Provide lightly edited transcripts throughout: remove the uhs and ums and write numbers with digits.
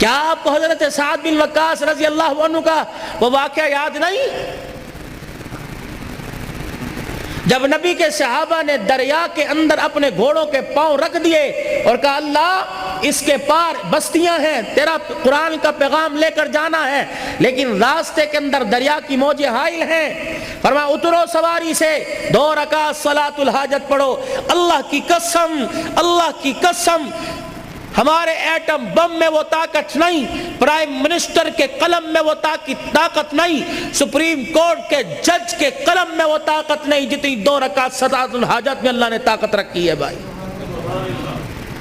کیا آپ کو حضرت سعد بن وقاص رضی اللہ عنہ کا وہ واقعہ یاد نہیں؟ جب نبی کے صحابہ نے دریا کے اندر اپنے گھوڑوں کے پاؤں رکھ دیے اور کہا اللہ اس کے پار بستیاں ہیں، تیرا قرآن کا پیغام لے کر جانا ہے، لیکن راستے کے اندر دریا کی موجیں حائل ہیں، فرمایا اترو سواری سے 2 رکعت صلاۃ الحاجت پڑھو۔ اللہ کی قسم، اللہ کی قسم، ہمارے ایٹم بم میں وہ طاقت نہیں، پرائم منسٹر کے قلم میں وہ طاقت نہیں، سپریم کورٹ کے جج کے قلم میں وہ طاقت نہیں جتنی 2 رکعت صلاۃ الحاجت میں اللہ نے طاقت رکھی ہے بھائی۔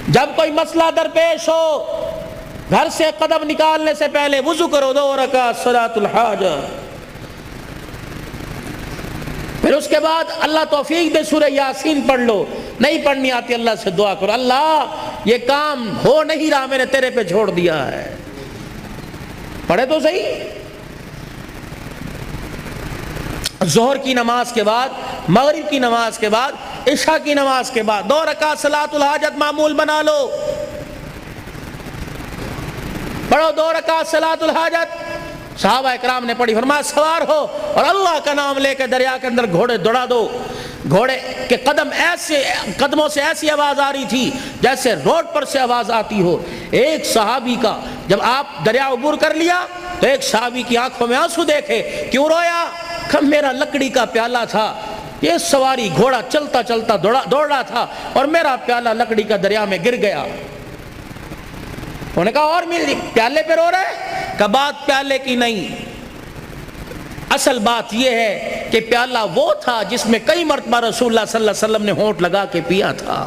جب کوئی مسئلہ درپیش ہو، گھر سے قدم نکالنے سے پہلے وضو کرو، 2 رکعت صلاۃ الحاجت، پھر اس کے بعد اللہ توفیق دے سورہ یاسین پڑھ لو، نہیں پڑھنی آتی اللہ سے دعا کرو، اللہ یہ کام ہو نہیں رہا، میں نے تیرے پہ چھوڑ دیا ہے، پڑھے تو صحیح۔ ظہر کی نماز کے بعد، مغرب کی نماز کے بعد، عشاء کی نماز کے بعد 2 رکعت صلاۃ الحاجت معمول بنا لو، پڑھو 2 رکعت صلاۃ الحاجت۔ صحابہ اکرام نے پڑھی، فرمایا سوار ہو اور اللہ کا نام لے کے دریا کے اندر گھوڑے دوڑا دو۔ گھوڑے کے قدموں سے ایسی آواز آ رہی تھی جیسے روڈ پر سے آواز آتی ہو۔ ایک صحابی کا جب آپ دریا عبور کر لیا تو ایک صحابی کی آنکھوں میں آنسو دیکھے، کیوں رویا؟ کہ میرا لکڑی کا پیالہ تھا، یہ سواری گھوڑا چلتا چلتا دوڑ رہا تھا اور میرا پیالہ لکڑی کا دریا میں گر گیا۔ انہوں نے کہا اور میرے پیالے پہ رو رہے؟ کہ بات پیالے کی نہیں، اصل بات یہ ہے کہ پیالہ وہ تھا جس میں کئی مرتبہ رسول اللہ صلی اللہ علیہ وسلم نے ہونٹ لگا کے پیا تھا،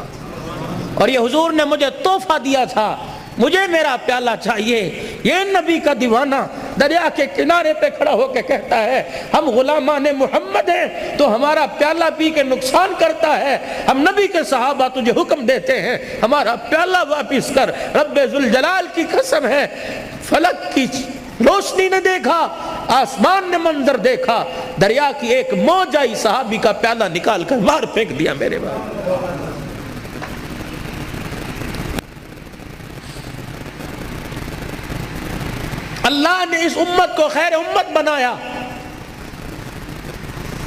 اور یہ حضور نے مجھے تحفہ دیا تھا، مجھے میرا پیالہ چاہیے۔ یہ نبی کا دیوانہ دریا کے کنارے پہ کھڑا ہو کے کہتا ہے ہم غلامان محمد ہیں تو ہمارا پیالہ پی کے نقصان کرتا ہے، ہم نبی کے صحابہ تجھے حکم دیتے ہیں ہمارا پیالہ واپس کر۔ رب ذوالجلال کی قسم ہے، فلک کی روشنی نے دیکھا، آسمان نے منظر دیکھا، دریا کی ایک موج آئی، صحابی کا پیالہ نکال کر باہر پھینک دیا۔ میرے باپ، اللہ نے اس امت کو خیر امت بنایا،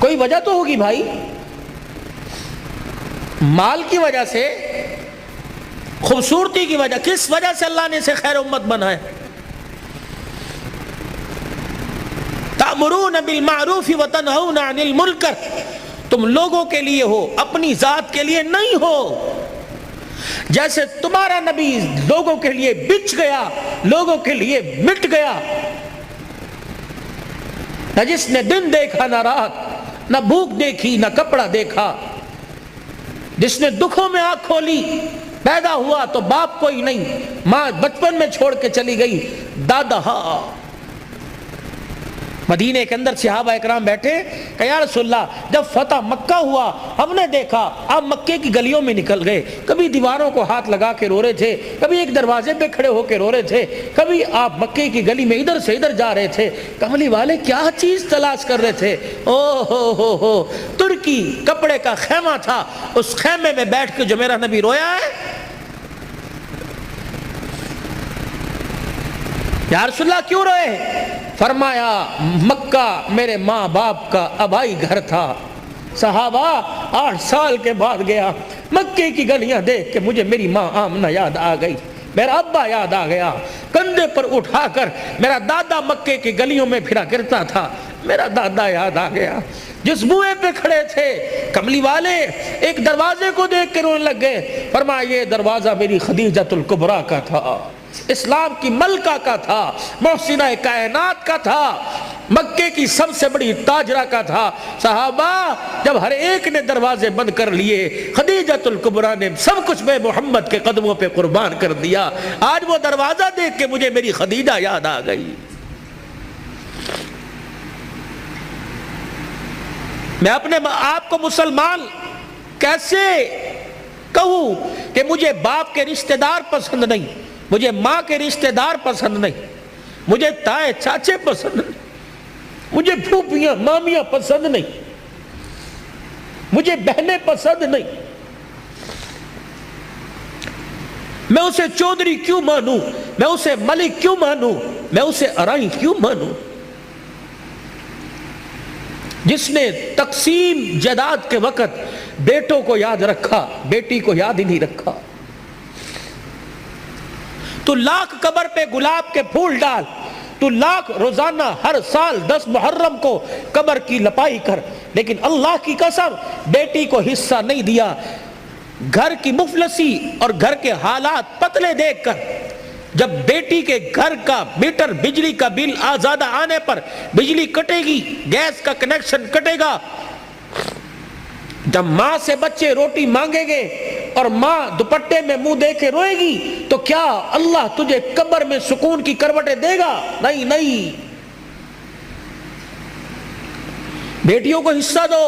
کوئی وجہ تو ہوگی بھائی، مال کی وجہ سے، خوبصورتی کی وجہ، کس وجہ سے اللہ نے اسے خیر امت بنایا؟ تأمرون بالمعروف وتنہون عن المنکر، تم لوگوں کے لیے ہو، اپنی ذات کے لیے نہیں ہو۔ جیسے تمہارا نبی لوگوں کے لیے بچ گیا، لوگوں کے لیے مٹ گیا، نہ جس نے دن دیکھا نہ رات، نہ بھوک دیکھی نہ کپڑا دیکھا، جس نے دکھوں میں آنکھ کھولی، پیدا ہوا تو باپ کوئی نہیں، ماں بچپن میں چھوڑ کے چلی گئی، دادا ہاں۔ مدینے کے اندر صحابہ اکرام بیٹھے کہ یا رسول اللہ جب فتح مکہ ہوا ہم نے دیکھا آپ مکے کی گلیوں میں نکل گئے، کبھی دیواروں کو ہاتھ لگا کے رو رہے تھے، کبھی ایک دروازے پہ کھڑے ہو کے رو رہے تھے، کبھی آپ مکے کی گلی میں ادھر سے ادھر جا رہے تھے، کملی والے کیا چیز تلاش کر رہے تھے؟ او ہو ترکی کپڑے کا خیمہ تھا، اس خیمے میں بیٹھ کے جو میرا نبی رویا ہے۔ یا رسول اللہ کیوں روئے؟ فرمایا مکہ میرے ماں باپ کا آبائی گھر تھا، صحابہ 8 سال کے بعد گیا، مکے کی گلیاں دیکھ کے مجھے میری ماں آمنہ یاد آ گئی، میرا ابا یاد آ گیا، کندھے پر اٹھا کر میرا دادا مکے کی گلیوں میں پھرا کرتا تھا، میرا دادا یاد آ گیا۔ جس بوئے پہ کھڑے تھے کملی والے ایک دروازے کو دیکھ کے رونے لگ گئے، فرمایا یہ دروازہ میری خدیجۃ الکبریٰ کا تھا، اسلام کی ملکہ کا تھا، محسنہ کائنات کا تھا، مکے کی سب سے بڑی تاجرہ کا تھا۔ صحابہ جب ہر ایک نے دروازے بند کر لیے، خدیجۃ الکبریٰ نے سب کچھ میں محمد کے قدموں پہ قربان کر دیا، آج وہ دروازہ دیکھ کے مجھے میری خدیجہ یاد آ گئی۔ میں اپنے آپ کو مسلمان کیسے کہوں کہ مجھے باپ کے رشتہ دار پسند نہیں، مجھے ماں کے رشتہ دار پسند نہیں، مجھے تائے چاچے پسند نہیں، مجھے پھوپھیاں مامیاں پسند نہیں، مجھے بہنیں پسند نہیں۔ میں اسے چودھری کیوں مانوں، میں اسے ملک کیوں مانوں، میں اسے ارائی کیوں مانوں؟ جس نے تقسیم جائیداد کے وقت بیٹوں کو یاد رکھا، بیٹی کو یاد ہی نہیں رکھا۔ تو لاکھ قبر پہ گلاب کے پھول ڈال، تو لاکھ روزانہ ہر سال 10 محرم کو قبر کی لپائی کر، لیکن اللہ کی قسم بیٹی کو حصہ نہیں دیا۔ گھر کی مفلسی اور گھر کے حالات پتلے دیکھ کر جب بیٹی کے گھر کا میٹر بجلی کا بل زیادہ آنے پر بجلی کٹے گی، گیس کا کنیکشن کٹے گا، جب ماں سے بچے روٹی مانگیں گے اور ماں دوپٹے میں منہ دے کے روئے گی، تو کیا اللہ تجھے قبر میں سکون کی کروٹیں دے گا؟ نہیں نہیں۔ بیٹیوں کو حصہ دو۔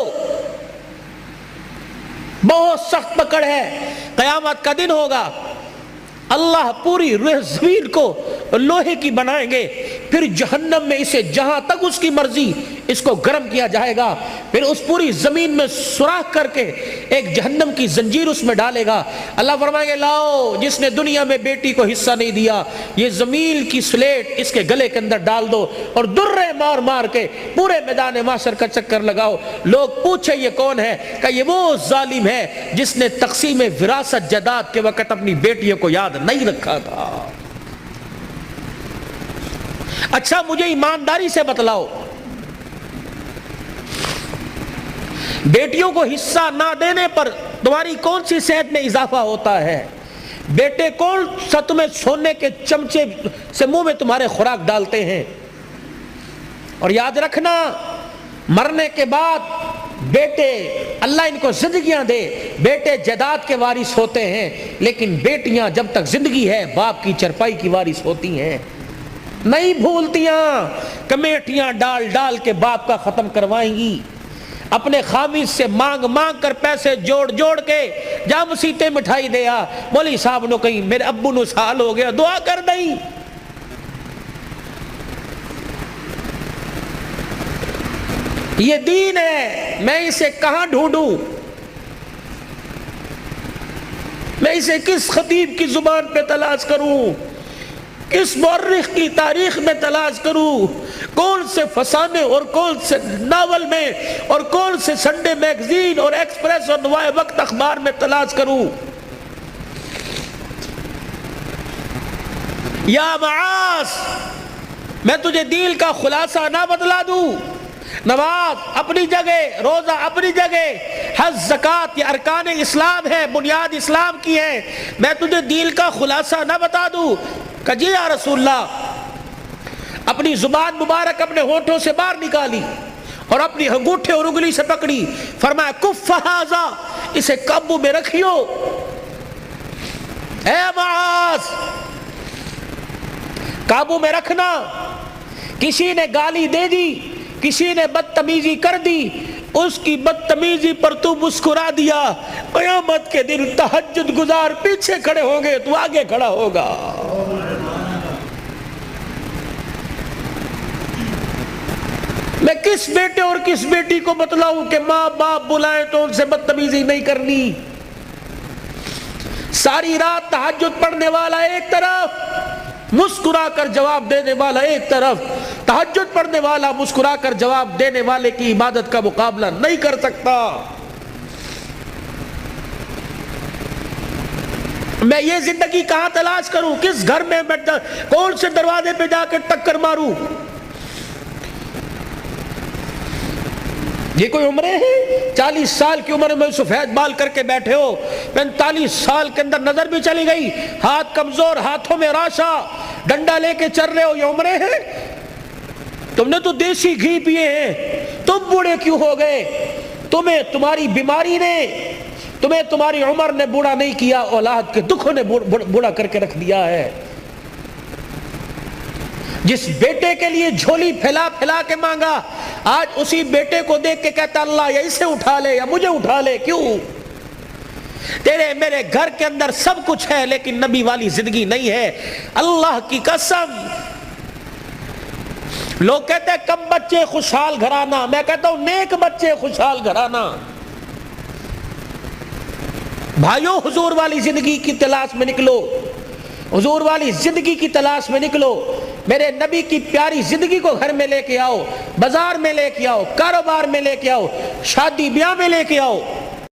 بہت سخت پکڑ ہے، قیامت کا دن ہوگا، اللہ پوری روح زمین کو لوہے کی بنائیں گے، پھر جہنم میں اسے جہاں تک اس کی مرضی اس کو گرم کیا جائے گا، پھر اس پوری زمین میں سوراخ کر کے ایک جہنم کی زنجیر اس میں ڈالے گا۔ اللہ فرمائیں گے لاؤ، جس نے دنیا میں بیٹی کو حصہ نہیں دیا، یہ زمین کی سلیٹ اس کے گلے کے اندر ڈال دو اور درے مار مار کے پورے میدان معاشر کا چکر لگاؤ۔ لوگ پوچھے یہ کون ہے؟ کہ یہ وہ ظالم ہے جس نے تقسیم وراثت جائیداد کے وقت اپنی بیٹیوں کو یاد نہیں رکھا تھا۔ اچھا مجھے ایمانداری سے بتلاؤ، بیٹیوں کو حصہ نہ دینے پر تمہاری کون سی صحت میں اضافہ ہوتا ہے؟ بیٹے کون سا تمہیں سونے کے چمچے سے منہ میں تمہارے خوراک ڈالتے ہیں؟ اور یاد رکھنا، مرنے کے بعد بیٹے، اللہ ان کو زندگیاں دے، بیٹے جائیداد کے وارث ہوتے ہیں، لیکن بیٹیاں جب تک زندگی ہے باپ کی چرپائی کی وارث ہوتی ہیں۔ نہیں بھولتیاں، کمیٹیاں ڈال ڈال کے باپ کا ختم کروائیں گی، اپنے خامد سے مانگ مانگ کر پیسے جوڑ جوڑ کے جا مسیطے مٹھائی دیا، مولوی صاحب نو کہیں میرے ابو نو سال ہو گیا دعا کر دیں۔ یہ دین ہے، میں اسے کہاں ڈھونڈوں؟ میں اسے کس خطیب کی زبان پہ تلاش کروں؟ کس مورخ کی تاریخ میں تلاش کروں؟ کون سے فسانے اور کون سے ناول میں اور کون سے سنڈے میگزین اور ایکسپریس اور نوائے وقت اخبار میں تلاش کروں؟ یا معاذ، میں تجھے دین کا خلاصہ نہ بتلا دوں؟ نماز اپنی جگہ، روزہ اپنی جگہ، حج زکوٰۃ یہ ارکان اسلام ہے، بنیاد اسلام کی ہے، میں تجھے دین کا خلاصہ نہ بتا دوں؟ کہ جی یا رسول اللہ، اپنی زبان مبارک اپنے ہونٹوں سے باہر نکالی اور اپنی انگوٹھے اور انگلی سے پکڑی، فرمایا کف ھذا، اسے قابو میں رکھیو۔ اے معاذ، قابو میں رکھنا۔ کسی نے گالی دے دی، کسی نے بدتمیزی کر دی، اس کی بدتمیزی پر تو مسکرا دیا، قیامت کے دن تہجد گزار پیچھے کھڑے ہوں گے، تو آگے کھڑا ہوگا۔ میں کس بیٹے اور کس بیٹی کو بتلاؤں کہ ماں باپ بلائیں تو ان سے بدتمیزی نہیں کرنی؟ ساری رات تہجد پڑھنے والا ایک طرف، مسکرا کر جواب دینے والا ایک طرف۔ تہجد پڑھنے والا مسکرا کر جواب دینے والے کی عبادت کا مقابلہ نہیں کر سکتا۔ میں یہ زندگی کہاں تلاش کروں؟ کس گھر میں کون سے دروازے پہ جا کے ٹکر ماروں؟ یہ کوئی عمریں ہیں؟ 40 سال کی عمر میں سفید بال کر کے بیٹھے ہو، 45 سال کے اندر نظر بھی چلی گئی، ہاتھ کمزور، ہاتھوں میں راشا، ڈنڈا لے کے چل رہے ہو، یہ عمریں ہیں؟ تم نے تو دیسی گھی پیے ہیں، تم بوڑھے کیوں ہو گئے؟ تمہیں تمہاری بیماری نے، تمہیں تمہاری عمر نے بوڑھا نہیں کیا، اولاد کے دکھوں نے بوڑھا کر کے رکھ دیا ہے۔ جس بیٹے کے لیے جھولی پھیلا پھیلا کے مانگا، آج اسی بیٹے کو دیکھ کے کہتا اللہ یا اسے اٹھا لے یا مجھے اٹھا لے۔ کیوں؟ تیرے میرے گھر کے اندر سب کچھ ہے لیکن نبی والی زندگی نہیں ہے۔ اللہ کی قسم، لوگ کہتے ہیں کم بچے خوشحال گھرانہ، میں کہتا ہوں نیک بچے خوشحال گھرانہ۔ بھائیوں، حضور والی زندگی کی تلاش میں نکلو۔ حضور والی زندگی کی تلاش میں نکلو، میرے نبی کی پیاری زندگی کو گھر میں لے کے آؤ، بازار میں لے کے آؤ، کاروبار میں لے کے آؤ، شادی بیاہ میں لے کے آؤ۔